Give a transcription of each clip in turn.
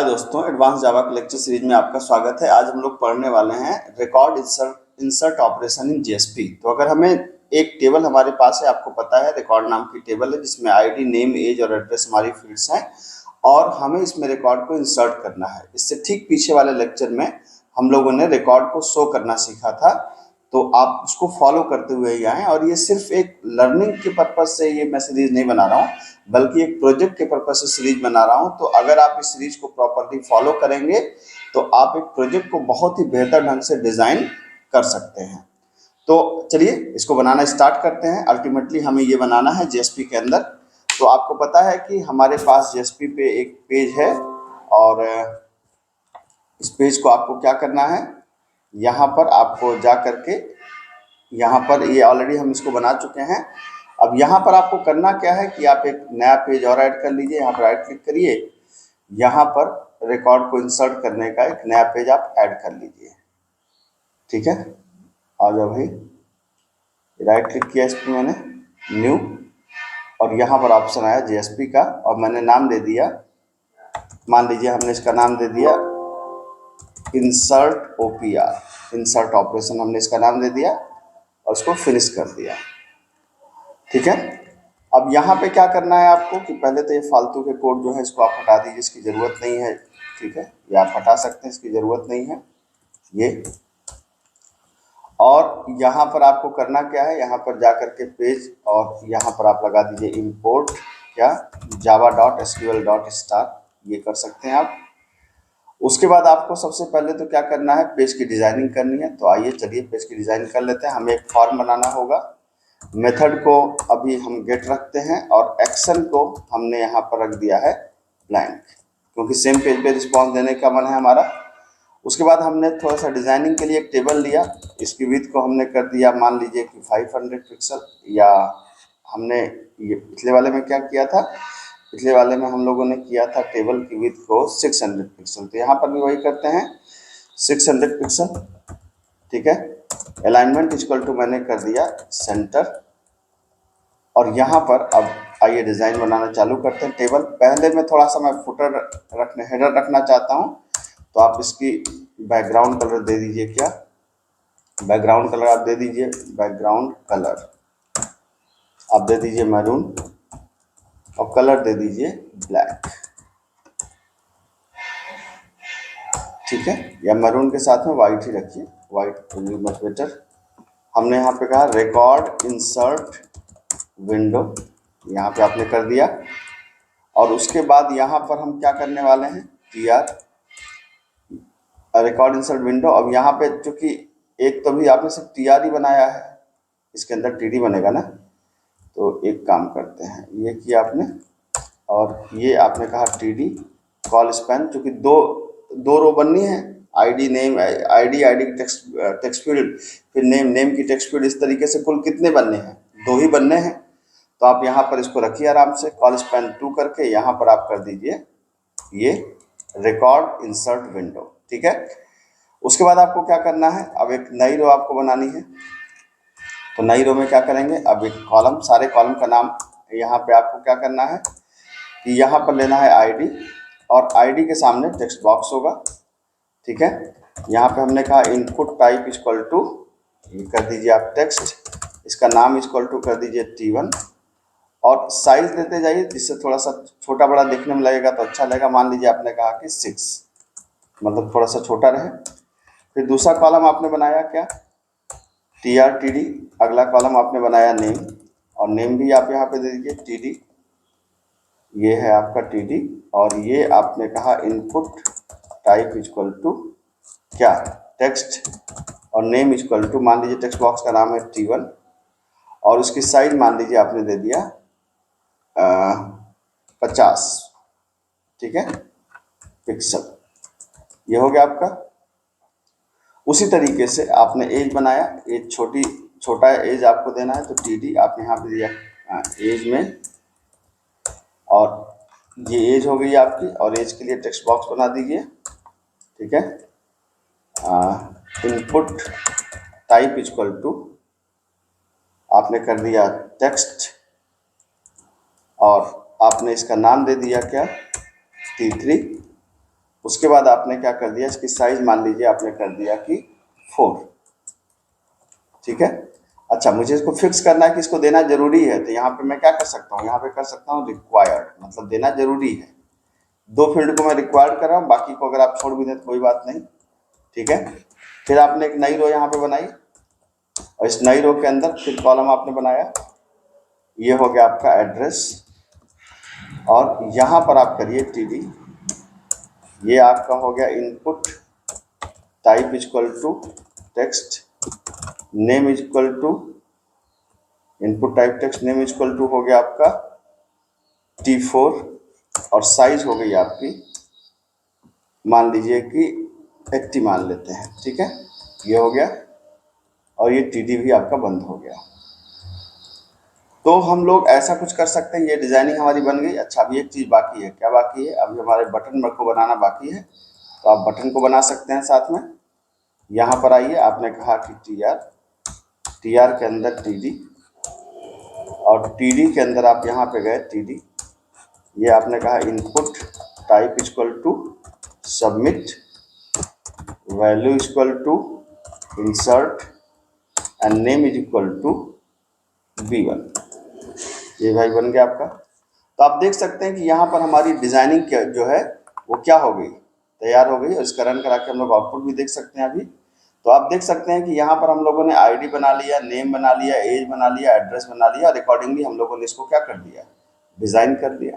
हाय दोस्तों, एडवांस जावा के lecture series में आपका स्वागत है। आज हम लोग पढ़ने वाले हैं record insert operation in JSP. तो अगर हमें एक टेबल हमारे पास है, आपको पता है रिकॉर्ड नाम की टेबल है जिसमें आईडी, नेम, एज और एड्रेस हमारी फील्ड्स हैं और हमें इसमें रिकॉर्ड को इंसर्ट करना है। इससे ठीक पीछे वाले लेक्चर में हम लोगों ने रिकॉर्ड को शो करना सीखा था, तो आप उसको फॉलो करते हुए ही आएँ। और ये सिर्फ एक लर्निंग के पर्पज से ये मैं सीरीज नहीं बना रहा हूँ, बल्कि एक प्रोजेक्ट के पर्पज से सीरीज बना रहा हूँ। तो अगर आप इस सीरीज को प्रॉपरली फॉलो करेंगे तो आप एक प्रोजेक्ट को बहुत ही बेहतर ढंग से डिजाइन कर सकते हैं। तो चलिए इसको बनाना स्टार्ट करते हैं। अल्टीमेटली हमें ये बनाना है जेएसपी के अंदर। तो आपको पता है कि हमारे पास जेएसपी पे एक पेज है और इस पेज को आपको क्या करना है, यहाँ पर आपको जा करके, यहाँ पर ये ऑलरेडी हम इसको बना चुके हैं। अब यहाँ पर आपको करना क्या है कि आप एक नया पेज और ऐड कर लीजिए। यहाँ पर राइट क्लिक करिए, यहाँ पर रिकॉर्ड को इंसर्ट करने का एक नया पेज आप ऐड कर लीजिए। ठीक है, आ जाओ भाई। राइट क्लिक किया इस पर मैंने, न्यू, और यहाँ पर ऑप्शन आया जेएसपी का और मैंने नाम दे दिया, मान लीजिए हमने इसका नाम दे दिया इंसर्ट ओपीआर, इंसर्ट ऑपरेशन हमने इसका नाम दे दिया और उसको फिनिश कर दिया। ठीक है, अब यहाँ पे क्या करना है आपको कि पहले तो ये फालतू के कोड जो है इसको आप हटा दीजिए, इसकी ज़रूरत नहीं है। ठीक है, ये आप हटा सकते हैं, इसकी ज़रूरत नहीं है ये। और यहाँ पर आपको करना क्या है, यहाँ पर जा करके पेज और यहाँ पर आप लगा दीजिए इंपोर्ट क्या java.sql.star, ये कर सकते हैं आप। उसके बाद आपको सबसे पहले तो क्या करना है, पेज की डिज़ाइनिंग करनी है। तो आइए चलिए पेज की डिज़ाइन कर लेते हैं। हमें एक फॉर्म बनाना होगा। मेथड को अभी हम गेट रखते हैं और एक्शन को हमने यहाँ पर रख दिया है ब्लैंक, क्योंकि सेम पेज पे रिस्पॉन्स देने का मन है हमारा। उसके बाद हमने थोड़ा सा डिज़ाइनिंग के लिए एक टेबल लिया, इसकी विड्थ को हमने कर दिया मान लीजिए कि 500 पिक्सल, या हमने ये पिछले वाले में क्या किया था, पिछले वाले में हम लोगों ने किया था टेबल की विड्थ को 600 पिक्सल। तो यहाँ पर भी वही करते हैं 600 पिक्सल। ठीक है, अलाइनमेंट इक्वल टू मैंने कर दिया सेंटर। और यहाँ पर अब आइए डिज़ाइन बनाना चालू करते हैं। टेबल पहले में थोड़ा सा मैं फुटर रखने, हेडर रखना चाहता हूँ, तो आप इसकी बैकग्राउंड कलर दे दीजिए। क्या बैकग्राउंड कलर आप दे दीजिए, बैकग्राउंड कलर आप दे दीजिए मैरून और कलर दे दीजिए ब्लैक। ठीक है, या मैरून के साथ में वाइट ही रखिए, वाइट मच बेटर। हमने यहाँ पे कहा रिकॉर्ड इंसर्ट विंडो, यहाँ पे आपने कर दिया। और उसके बाद यहाँ पर हम क्या करने वाले हैं, टीआर रिकॉर्ड इंसर्ट विंडो। अब यहाँ पे चूंकि एक तो भी आपने सिर्फ टीआर ही बनाया है, इसके अंदर टीडी बनेगा ना। तो एक काम करते हैं, ये किया आपने और ये आपने कहा टीडी कॉल स्पैन, चूंकि दो रो बननी है, आईडी नेम, आईडी की टेक्स्ट फील्ड, फिर नेम की टेक्स्ट फील्ड, इस तरीके से कुल कितने बनने हैं, 2 ही बनने हैं। तो आप यहाँ पर इसको रखिए आराम से, कॉल स्पैन 2 करके यहाँ पर आप कर दीजिए ये रिकॉर्ड इंसर्ट विंडो। ठीक है, उसके बाद आपको क्या करना है, अब एक नई रो आपको बनानी है। तो नई रो में क्या करेंगे, अब एक कॉलम, सारे कॉलम का नाम यहाँ पे आपको क्या करना है कि यहाँ पर लेना है आईडी और आईडी के सामने टेक्स्ट बॉक्स होगा। ठीक है, यहाँ पे हमने कहा इनपुट टाइप इक्वल टू, ये कर दीजिए आप टेक्स्ट, इसका नाम इक्वल टू कर दीजिए T1 और साइज देते जाइए, जिससे थोड़ा सा छोटा बड़ा देखने में लगेगा तो अच्छा लगेगा। मान लीजिए आपने कहा कि 6, मतलब थोड़ा सा छोटा रहे। फिर दूसरा कॉलम आपने बनाया क्या, TRTD। अगला कॉलम आपने बनाया नेम, और नेम भी आप यहाँ पे दे दीजिए TD, ये है आपका TD। और ये आपने कहा इनपुट टाइप इक्वल टू क्या, टेक्स्ट, और नेम इक्वल टू, मान लीजिए टेक्स्ट बॉक्स का नाम है T1 और उसकी साइज मान लीजिए आपने दे दिया 50। ठीक है, पिक्सल, ये हो गया आपका। उसी तरीके से आपने एज बनाया, एज छोटा एज आपको देना है, तो TD आपने यहाँ पे दिया एज में, और ये एज हो गई आपकी, और एज के लिए टेक्स्ट बॉक्स बना दीजिए। ठीक है, इनपुट टाइप इक्वल टू आपने कर दिया टेक्स्ट और आपने इसका नाम दे दिया क्या, T3, उसके बाद आपने क्या कर दिया, इसकी साइज मान लीजिए आपने कर दिया कि 4, ठीक है। अच्छा, मुझे इसको फिक्स करना है कि इसको देना जरूरी है, तो यहाँ पे मैं क्या कर सकता हूँ, यहाँ पे कर सकता हूँ रिक्वायर्ड, मतलब देना जरूरी है। 2 फील्ड को मैं रिक्वायर्ड कर रहा हूँ, बाकी को अगर आप छोड़ भी दें तो कोई बात नहीं, ठीक है। फिर आपने एक नई रो यहाँ पे बनाई और इस नई रो के अंदर फिर कॉलम आपने बनाया, ये हो गया आपका एड्रेस, और यहाँ पर आप करिए टीडी, ये आपका हो गया input type equal to text, name equal to input type text, name equal to हो गया आपका T4, और साइज हो गई आपकी, मान लीजिए कि 80 मान लेते हैं, ठीक है। ये हो गया और ये टीडी भी आपका बंद हो गया। तो हम लोग ऐसा कुछ कर सकते हैं, ये डिजाइनिंग हमारी बन गई। अच्छा, अभी एक चीज़ बाकी है, क्या बाकी है, अभी हमारे बटन को बनाना बाकी है, तो आप बटन को बना सकते हैं साथ में। यहाँ पर आइए, आपने कहा कि टीआर के अंदर टीडी, और टीडी के अंदर आप यहाँ पे गए टीडी, ये आपने कहा input type equal to submit, value equal to insert, and name is equal to B1। ये भाई बन गया आपका। तो आप देख सकते हैं कि यहाँ पर हमारी डिजाइनिंग जो है वो क्या हो गई, तैयार हो गई, और इसका रन करा के हम लोग आउटपुट भी देख सकते हैं अभी। तो आप देख सकते हैं कि यहाँ पर हम लोगों ने आईडी बना लिया, नेम बना लिया, एज बना लिया, एड्रेस बना लिया, और अकॉर्डिंगली हम लोगों ने इसको क्या कर दिया, डिजाइन कर दिया।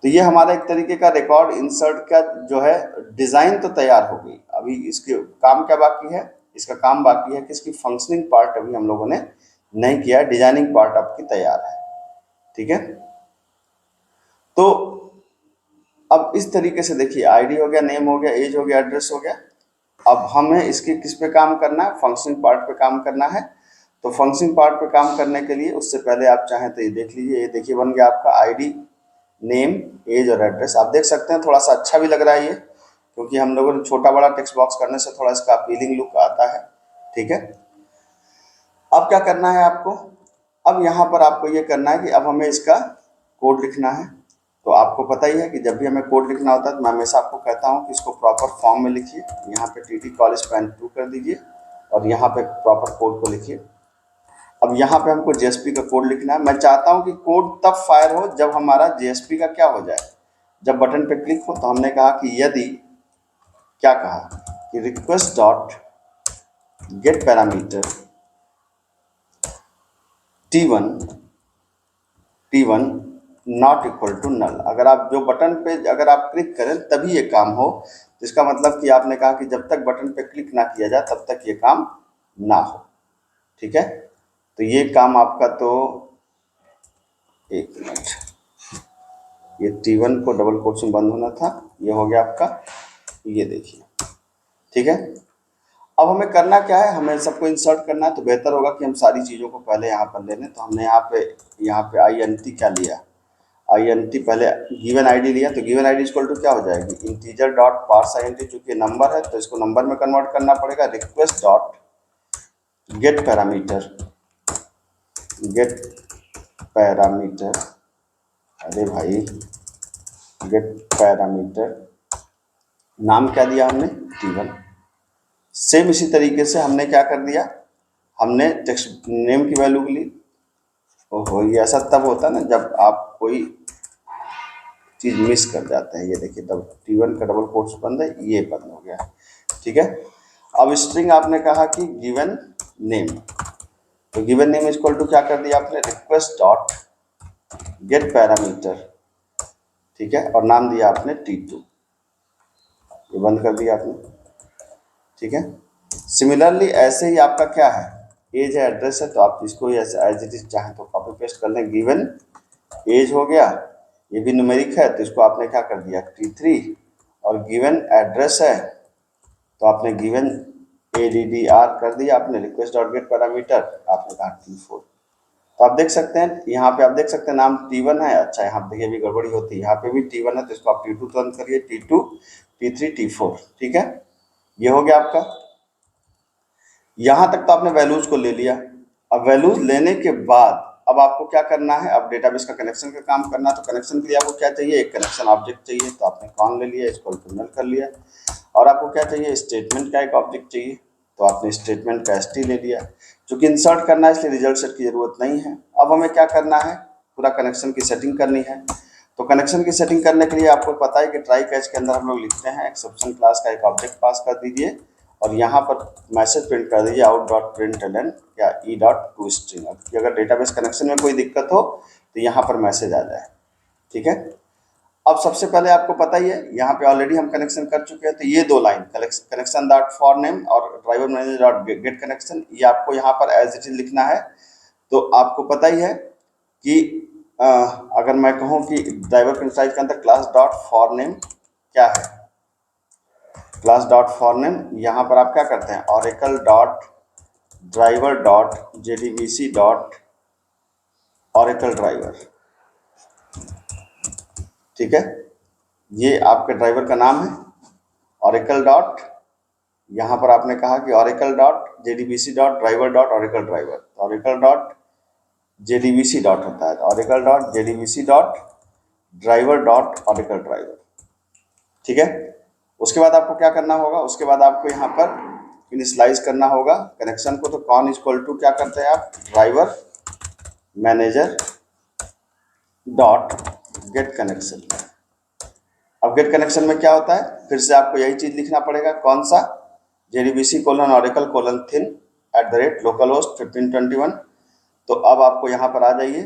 तो ये हमारा एक तरीके का रिकॉर्ड इंसर्ट का जो है डिजाइन तो तैयार हो गई। अभी इसके काम क्या बाकी है, इसका काम बाकी है कि इसकी फंक्शनिंग पार्ट अभी हम लोगों ने नहीं किया, डिजाइनिंग पार्ट आपकी तैयार है, ठीक है। तो अब इस तरीके से देखिए, आईडी हो गया, नेम हो गया, एज हो गया, एड्रेस हो गया। अब हमें इसके किस पे काम करना है, फंक्शनिंग पार्ट पे काम करना है। तो फंक्शनिंग पार्ट पे काम करने के लिए उससे पहले आप चाहें तो ये देख लीजिए, ये देखिए बन गया आपका आईडी, नेम, एज और एड्रेस। आप देख सकते हैं थोड़ा सा अच्छा भी लग रहा है ये, क्योंकि हम लोगों ने छोटा बड़ा टेक्स्ट बॉक्स करने से थोड़ा इसका अपीलिंग लुक आता है, ठीक है। अब क्या करना है आपको, अब यहाँ पर आपको ये करना है कि अब हमें इसका कोड लिखना है। तो आपको पता ही है कि जब भी हमें कोड लिखना होता है तो मैं हमेशा आपको कहता हूँ कि इसको प्रॉपर फॉर्म में लिखिए। यहाँ पे टी कॉल स्पैन 2 कर दीजिए और यहाँ पे प्रॉपर कोड को लिखिए। अब यहाँ पे हमको जेएसपी का कोड लिखना है। मैं चाहता हूँ कि कोड तब फायर हो जब हमारा जेएसपी का क्या हो जाए, जब बटन पे क्लिक हो। तो हमने कहा कि यदि, क्या कहा कि request dot get parameter T1 not equal to null. अगर आप जो बटन पे अगर आप क्लिक करें तभी ये काम हो, तो इसका मतलब कि आपने कहा कि जब तक बटन पे क्लिक ना किया जाए तब तक ये काम ना हो, ठीक है। तो ये काम आपका, तो एक मिनट, ये T1 को डबल कोट्स में बंद होना था, ये हो गया आपका, ये देखिए, ठीक है। अब हमें करना क्या है, हमें सबको इंसर्ट करना है। तो बेहतर होगा कि हम सारी चीज़ों को पहले यहाँ पर ले लें। तो हमने यहाँ पे INT क्या लिया, INT पहले गिवन आईडी लिया। तो गिवन आईडी इक्वल टू क्या हो जाएगी, इंटीजर डॉट पार्स INT, चूंकि नंबर है तो इसको नंबर में कन्वर्ट करना पड़ेगा। रिक्वेस्ट डॉट गेट पैरामीटर, अरे भाई, गेट पैरामीटर, नाम क्या दिया हमने, T1। सेम इसी तरीके से हमने क्या कर दिया, हमने टेक्स्ट नेम की वैल्यू ली। ओहो, ये ऐसा तब होता है ना जब आप कोई चीज़ मिस कर जाते हैं। ये देखिए, तब T1 का डबल कोट्स बंद है, ये बंद हो गया, ठीक है। अब स्ट्रिंग आपने कहा कि गिवन नेम, तो गिवन नेम इक्वल टू क्या कर दिया आपने, रिक्वेस्ट डॉट गेट पैरामीटर, ठीक है, और नाम दिया आपने T2, ये बंद कर दिया आपने, ठीक है। सिमिलरली ऐसे ही आपका क्या है, एज है, एड्रेस है, तो आप इसको ऐसे एज इट इज चाहें तो कॉपी पेस्ट कर लें। गिवन एज हो गया, ये भी न्यूमेरिक है तो इसको आपने क्या कर दिया T3, और गिवन एड्रेस है तो आपने गिवन ADDR कर दिया आपने, रिक्वेस्ट डॉट गेट पैरामीटर आपने कहा T4। तो आप देख सकते हैं यहाँ पे, आप देख सकते हैं नाम T1 है। अच्छा, यहाँ पे देखिए भी गड़बड़ी होती है, यहाँ पे भी T1 है तो इसको आप T2 तुरंत करिए, T2, T3, T4, ठीक है। ये हो गया आपका। यहाँ तक तो आपने वैल्यूज को ले लिया। अब वैल्यूज लेने के बाद अब आपको क्या करना है, अब डेटाबेस का कनेक्शन का काम करना है। तो कनेक्शन के लिए आपको क्या चाहिए, एक कनेक्शन ऑब्जेक्ट चाहिए, तो आपने कौन ले लिया, इसको नल कर लिया। और आपको क्या चाहिए, स्टेटमेंट का एक ऑब्जेक्ट चाहिए, तो आपने स्टेटमेंट का st ले लिया। चूंकि इंसर्ट करना है इसलिए रिजल्ट सेट की जरूरत नहीं है। अब हमें क्या करना है, पूरा कनेक्शन की सेटिंग करनी है। तो कनेक्शन की सेटिंग करने के लिए आपको पता है कि ट्राई कैच के अंदर हम लोग लिखते हैं एक्सेप्शन क्लास का एक ऑब्जेक्ट पास कर दीजिए और यहाँ पर मैसेज प्रिंट कर दीजिए out.println या e.toString। कि अगर डेटाबेस कनेक्शन में कोई दिक्कत हो तो यहाँ पर मैसेज आ जाए। ठीक है, अब सबसे पहले आपको पता ही है यहाँ पे ऑलरेडी हम कनेक्शन कर चुके हैं, तो ये दो line connection dot for name और driver manager dot get connection, ये आपको यहाँ पर एज इट इज लिखना है। तो आपको पता ही है कि अगर मैं कहूँ कि ड्राइवर कंस्ट्रक्ट के अंदर क्लास डॉट फॉर नेम क्या है, क्लास डॉट फॉर नेम यहाँ पर आप क्या करते हैं, oracle dot driver dot JDBC dot oracle driver. ठीक है, ये आपके ड्राइवर का नाम है। ऑरेकल डॉट, यहाँ पर आपने कहा कि oracle dot JDBC dot driver dot oracle driver, oracle dot JDBC dot होता है, oracle dot JDBC dot driver dot oracle driver. ठीक है, उसके बाद आपको क्या करना होगा, उसके बाद आपको यहाँ पर इनिशियलाइज करना होगा कनेक्शन को। तो कॉन इक्वल टू क्या करते हैं आप, driver manager dot get connection. अब गेट कनेक्शन में क्या होता है, फिर से आपको यही चीज लिखना पड़ेगा, कौन सा, JDBC colon oracle colon thin @ local host 1521। तो अब आपको यहाँ पर आ जाइए,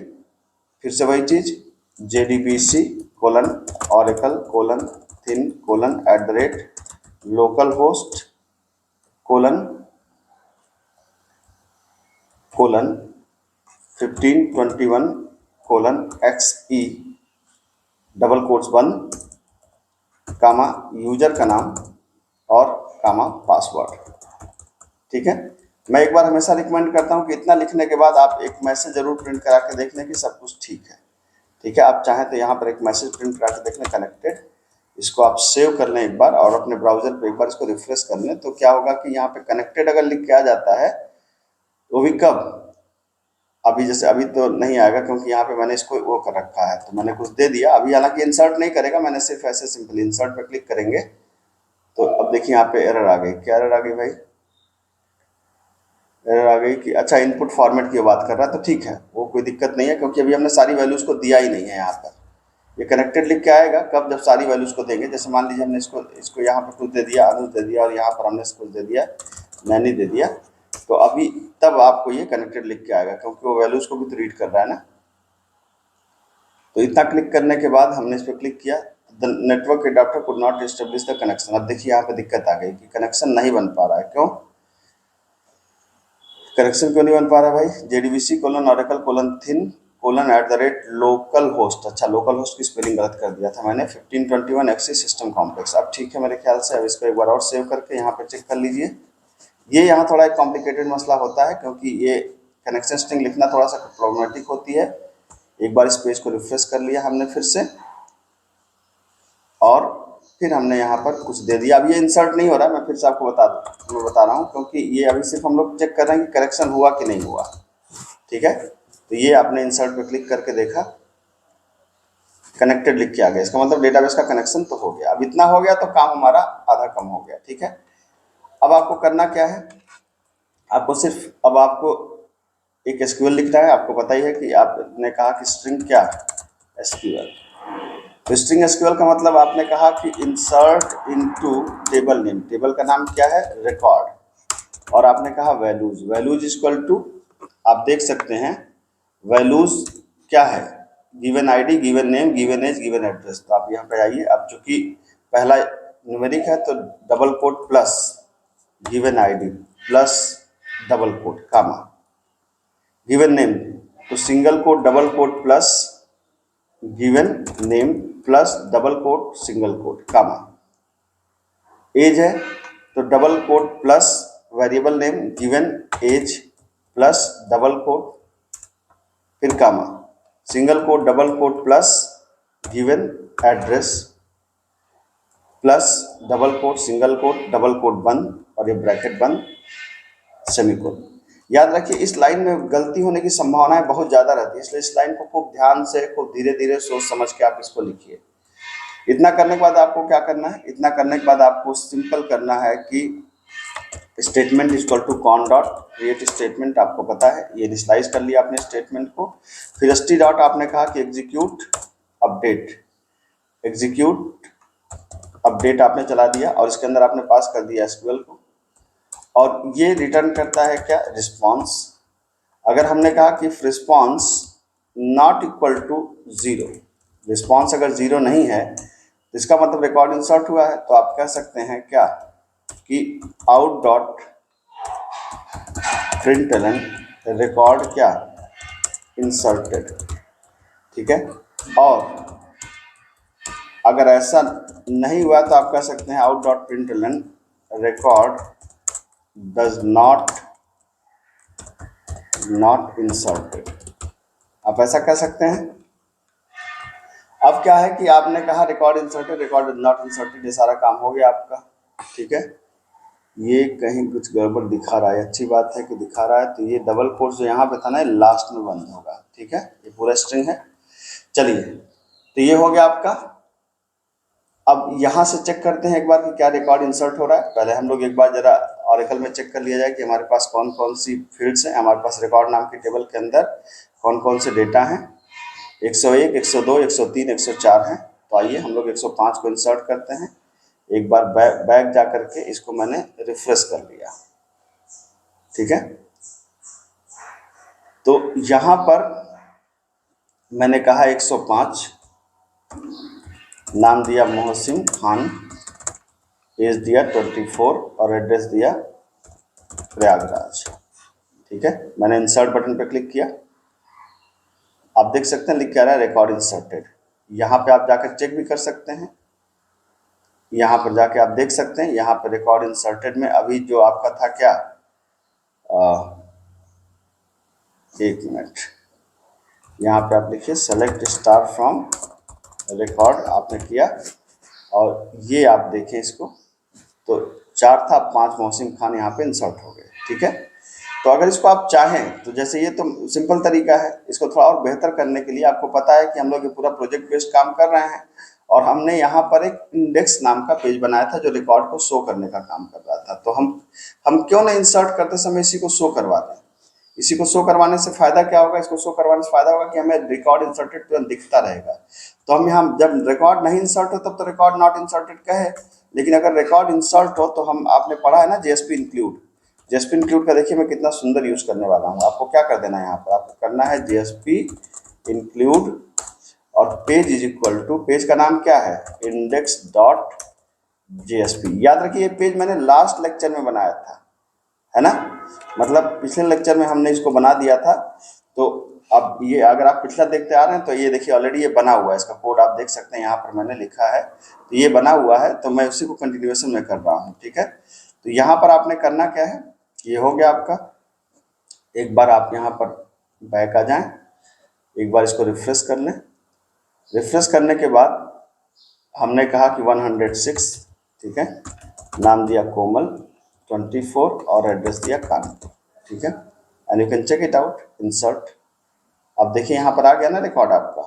फिर से वही चीज, JDBC colon oracle colon thin colon @ local host colon 1521 colon XE double quotes बंद कामा यूजर का नाम और कामा पासवर्ड। ठीक है, मैं एक बार हमेशा रिकमेंड करता हूं कि इतना लिखने के बाद आप एक मैसेज जरूर प्रिंट करा के देख लें कि सब कुछ ठीक है। ठीक है, आप चाहें तो यहाँ पर एक मैसेज प्रिंट करा के देख लें कनेक्टेड, इसको आप सेव कर लें एक बार और अपने ब्राउजर पे एक बार इसको रिफ्रेश कर लें। तो क्या होगा कि यहाँ पे कनेक्टेड अगर लिख के आ जाता है, वो भी कब, अभी जैसे अभी तो नहीं आएगा क्योंकि यहाँ पे मैंने इसको वो कर रखा है, तो मैंने कुछ दे दिया अभी, हालांकि इंसर्ट नहीं करेगा, मैंने सिर्फ ऐसे सिंपल इंसर्ट पे क्लिक करेंगे। तो अब देखिए यहाँ पे एरर आ गई, क्या एरर आ गई भाई, एरर आ गई कि अच्छा इनपुट फॉर्मेट की बात कर रहा है। तो ठीक है, वो कोई दिक्कत नहीं है क्योंकि अभी हमने सारी वैल्यूज को दिया ही नहीं है। यहाँ पर ये कनेक्टेड लिख के आएगा कब, जब सारी वैल्यूज को देंगे। जैसे मान लीजिए हमने इसको यहाँ पर कुछ दे दिया, अनुज दे दिया, और यहाँ पर हमने कुछ दे दिया, नैनी दे दिया, तो अभी तब आपको ये कनेक्टेड लिख के आएगा क्योंकि वो वैल्यूज को भी तो रीड कर रहा है ना। तो इतना क्लिक करने के बाद हमने इस पर क्लिक किया, the network adapter could not establish the connection. अब देखिए यहाँ पे दिक्कत आ गई कि कनेक्शन नहीं बन पा रहा है। क्यों कनेक्शन क्यों नहीं बन पा रहा भाई, JDBC colon oracle colon thin colon @ local host. अच्छा, लोकल होस्ट की स्पेलिंग गलत कर दिया था मैंने, 1521 XE सिस्टम कॉम्प्लेक्स। अब ठीक है मेरे ख्याल से। अब इसको एक बार और सेव करके यहाँ पे चेक कर लीजिए। ये यहाँ थोड़ा एक कॉम्प्लिकेटेड मसला होता है क्योंकि ये कनेक्शन स्ट्रिंग लिखना थोड़ा सा प्रॉब्लमेटिक होती है। एक बार इस पेज को रिफ्रेश कर लिया हमने फिर से, और फिर हमने यहाँ पर कुछ दे दिया। अब ये इंसर्ट नहीं हो रहा है, मैं फिर से आपको बता रहा हूँ क्योंकि ये अभी सिर्फ हम लोग चेक कर रहे हैं कि करेक्शन हुआ कि नहीं हुआ। ठीक है, तो ये आपने इंसर्ट पे क्लिक करके देखा, कनेक्टेड लिख के आ गया, इसका मतलब डेटाबेस का कनेक्शन तो हो गया। अब इतना हो गया तो काम हमारा आधा कम हो गया। ठीक है, अब आपको करना क्या है, आपको सिर्फ अब आपको एक SQL लिखना है। आपको पता ही है कि आपने कहा कि स्ट्रिंग क्या है, SQL। तो स्ट्रिंग SQL का मतलब आपने कहा कि insert into table name, table का नाम क्या है, रिकॉर्ड, और आपने कहा वैल्यूज, वैल्यूज इक्वल टू, आप देख सकते हैं वैल्यूज क्या है, given ID, given name, given age, given address. तो आप यहाँ पे आइए, अब चूंकि पहला न्यूमेरिक है तो double quote plus given ID plus double quote comma, given name तो single quote double quote plus given name plus double quote single quote comma, age है तो double quote plus variable name given age plus double quote फिर comma, single quote double quote plus given address plus double quote single quote double quote बंद और ये bracket बंद semicolon. याद रखिए इस लाइन में गलती होने की संभावनाएं बहुत ज़्यादा रहती है, इसलिए इस लाइन को खूब ध्यान से, खूब धीरे धीरे सोच समझ के आप इसको लिखिए। इतना करने के बाद आपको क्या करना है, इतना करने के बाद आपको सिंपल करना है कि statement equal to con dot create statement, आपको पता है ये इनिशियलाइज कर लिया आपने स्टेटमेंट को। फिर st डॉट आपने कहा कि एग्जीक्यूट अपडेट, एग्जीक्यूट अपडेट आपने चला दिया और इसके अंदर आपने पास कर दिया एसक्यूएल को, और ये रिटर्न करता है क्या, रिस्पॉन्स। अगर हमने कहा कि response not equal to 0, response अगर 0 नहीं है तो इसका मतलब रिकॉर्ड इंसर्ट हुआ है, तो आप कह सकते हैं क्या कि आउट डॉट प्रिंटलन रिकॉर्ड क्या, इंसर्टेड। ठीक है, और अगर ऐसा नहीं हुआ तो आप कह सकते हैं out dot println record does not inserted, आप ऐसा कह सकते हैं। अब क्या है कि आपने कहा record inserted, record does not inserted, ये सारा काम हो गया आपका। ठीक है, ये कहीं कुछ गड़बड़ दिखा रहा है, अच्छी बात है कि दिखा रहा है, तो ये डबल कोट जो यहाँ पे था ना लास्ट में बंद होगा। ठीक है, ये पूरा स्ट्रिंग है। चलिए, तो ये हो गया आपका। अब यहाँ से चेक करते हैं एक बार कि क्या रिकॉर्ड इंसर्ट हो रहा है। पहले हम लोग एक बार जरा ऑरेकल में चेक कर लिया जाए कि हमारे पास कौन कौन सी फील्ड्स हैं। हमारे पास रिकॉर्ड नाम के टेबल के अंदर कौन कौन से डेटा हैं, 101, 102, 103, 104 हैं। तो आइए हम लोग 105 को इंसर्ट करते हैं। एक बार बैक जा करके इसको मैंने रिफ्रेश कर लिया। ठीक है, तो यहाँ पर मैंने कहा 105, नाम दिया मोहसिन खान, एज दिया 24 और एड्रेस दिया प्रयागराज। ठीक है, मैंने इंसर्ट बटन पर क्लिक किया। आप देख सकते हैं लिख क्या रहा है, रिकॉर्ड इंसर्टेड। यहाँ पे आप जाकर चेक भी कर सकते हैं, यहाँ पर जाके आप देख सकते हैं, यहाँ पर रिकॉर्ड इंसर्टेड में अभी जो आपका था क्या, एक मिनट, यहाँ पे आप लिखिए सेलेक्ट स्टार फ्रॉम रिकॉर्ड, आपने किया और ये आप देखें इसको, तो 4 था, 5 मोहसिन खान यहाँ पे इंसर्ट हो गए। ठीक है, तो अगर इसको आप चाहें तो जैसे ये तो सिंपल तरीका है, इसको थोड़ा और बेहतर करने के लिए आपको पता है कि हम लोग ये पूरा प्रोजेक्ट बेस्ड काम कर रहे हैं और हमने यहाँ पर एक इंडेक्स नाम का पेज बनाया था जो रिकॉर्ड को शो करने का काम कर रहा था। तो हम क्यों ना इंसर्ट करते समय इसी को शो करवा दें। इसी को शो करवाने से फायदा क्या होगा, इसको शो करवाने से फायदा होगा कि हमें रिकॉर्ड इंसर्टेड तुरंत दिखता रहेगा। तो हम यहाँ जब रिकॉर्ड नहीं इंसर्ट हो तब तो रिकॉर्ड नॉट इंसर्टेड कहे, लेकिन अगर रिकॉर्ड इंसर्ट हो तो हम, आपने पढ़ा है ना जेएसपी इंक्लूड, जेएसपी इंक्लूड का देखिए मैं कितना सुंदर यूज करने वाला हूँ। आपको क्या कर देना है, यहाँ पर आपको करना है जेएसपी इंक्लूड और page is equal to, page का नाम क्या है, इंडेक्स डॉट जेएसपी। याद रखिए ये पेज मैंने लास्ट लेक्चर में बनाया था, है ना, मतलब पिछले लेक्चर में हमने इसको बना दिया था। तो अब ये अगर आप पिछला देखते आ रहे हैं तो ये देखिए ऑलरेडी ये बना हुआ है, इसका कोड आप देख सकते हैं, यहाँ पर मैंने लिखा है, तो ये बना हुआ है, तो मैं उसी को कंटिन्यूएशन में कर रहा हूँ। ठीक है, तो यहाँ पर आपने करना क्या है, ये हो गया आपका। एक बार आप यहाँ पर बैक आ जाएं, एक बार इसको रिफ्रेश कर लें। रिफ्रेश करने के बाद हमने कहा कि 106, ठीक है, नाम दिया कोमल, 24 और एड्रेस दिया कानपुर। ठीक है, and you can check it out, insert. अब देखिए यहाँ पर आ गया ना रिकॉर्ड आपका,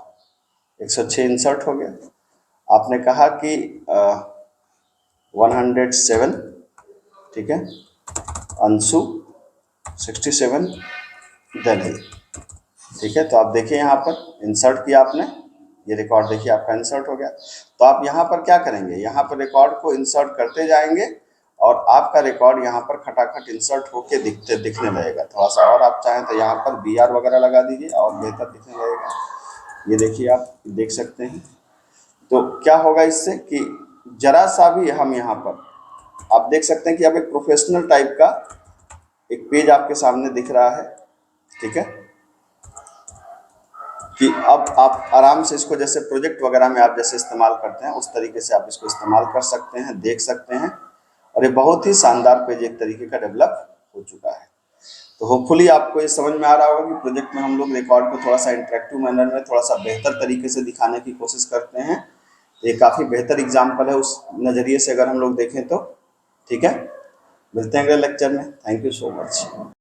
106 इंसर्ट हो गया। आपने कहा कि 107, ठीक है, अंशु 67 दिल्ली। ठीक है, तो आप देखिए यहाँ पर इंसर्ट किया आपने, ये रिकॉर्ड देखिए आपका इंसर्ट हो गया। तो आप यहाँ पर क्या करेंगे, यहाँ पर रिकॉर्ड को इंसर्ट करते जाएंगे और आपका रिकॉर्ड यहाँ पर खटाखट इंसर्ट होके दिखने लगेगा। थोड़ा सा और आप चाहें तो यहाँ पर BR वगैरह लगा दीजिए और बेहतर दिखने लगेगा। ये देखिए आप देख सकते हैं। तो क्या होगा इससे कि जरा सा भी हम यहाँ पर आप देख सकते हैं कि अब एक प्रोफेशनल टाइप का एक पेज आपके सामने दिख रहा है। ठीक है, कि अब आप आराम से इसको जैसे प्रोजेक्ट वगैरह में आप जैसे इस्तेमाल करते हैं उस तरीके से आप इसको इस्तेमाल कर सकते हैं, देख सकते हैं। और ये बहुत ही शानदार पेज एक तरीके का डेवलप हो चुका है। तो होपफुली आपको ये समझ में आ रहा होगा कि प्रोजेक्ट में हम लोग रिकॉर्ड को थोड़ा सा इंटरेक्टिव मैनर में थोड़ा सा बेहतर तरीके से दिखाने की कोशिश करते हैं। ये काफ़ी बेहतर एग्जाम्पल है उस नज़रिए से अगर हम लोग देखें तो। ठीक है, मिलते हैं अगले लेक्चर में। Thank you so much.